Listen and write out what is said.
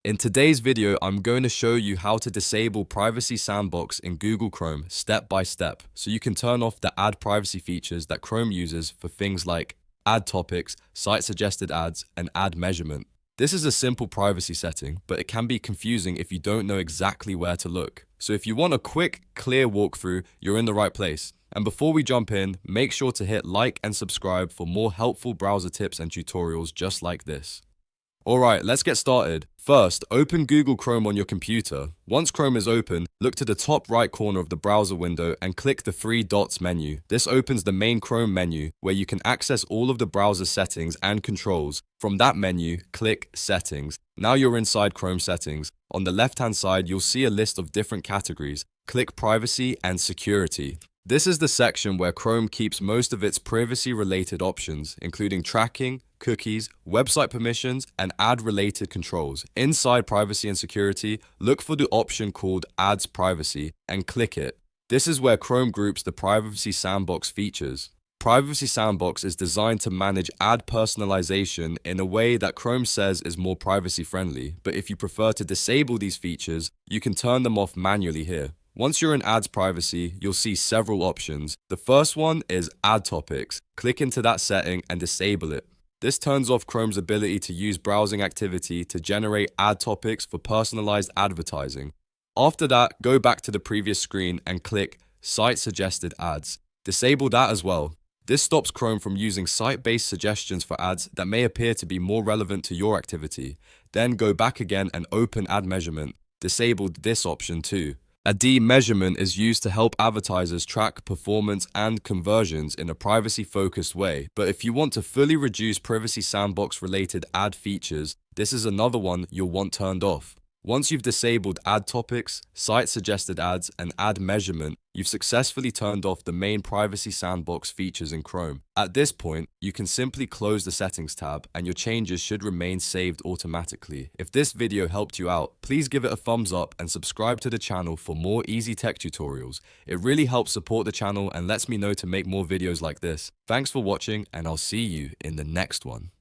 In today's video, I'm going to show you how to disable Privacy Sandbox in Google Chrome step by step, so you can turn off the ad privacy features that Chrome uses for things like ad topics, site-suggested ads, and ad measurement. This is a simple privacy setting, but it can be confusing if you don't know exactly where to look. So if you want a quick, clear walkthrough, you're in the right place. And before we jump in, make sure to hit like and subscribe for more helpful browser tips and tutorials just like this. Alright, let's get started. First, open Google Chrome on your computer. Once Chrome is open, look to the top right corner of the browser window and click the three dots menu. This opens the main Chrome menu, where you can access all of the browser settings and controls. From that menu, click Settings. Now you're inside Chrome settings. On the left-hand side, you'll see a list of different categories. Click Privacy and Security. This is the section where Chrome keeps most of its privacy-related options, including tracking, cookies, website permissions, and ad-related controls. Inside Privacy and Security, look for the option called Ads Privacy and click it. This is where Chrome groups the Privacy Sandbox features. Privacy Sandbox is designed to manage ad personalization in a way that Chrome says is more privacy-friendly, but if you prefer to disable these features, you can turn them off manually here. Once you're in Ads Privacy, you'll see several options. The first one is Ad Topics. Click into that setting and disable it. This turns off Chrome's ability to use browsing activity to generate ad topics for personalized advertising. After that, go back to the previous screen and click Site Suggested Ads. Disable that as well. This stops Chrome from using site-based suggestions for ads that may appear to be more relevant to your activity. Then go back again and open Ad Measurement. Disable this option too. Ad measurement is used to help advertisers track performance and conversions in a privacy-focused way. But if you want to fully reduce Privacy Sandbox-related ad features, this is another one you'll want turned off. Once you've disabled ad topics, site-suggested ads, and ad measurement, you've successfully turned off the main Privacy Sandbox features in Chrome. At this point, you can simply close the Settings tab and your changes should remain saved automatically. If this video helped you out, please give it a thumbs up and subscribe to the channel for more easy tech tutorials. It really helps support the channel and lets me know to make more videos like this. Thanks for watching, and I'll see you in the next one.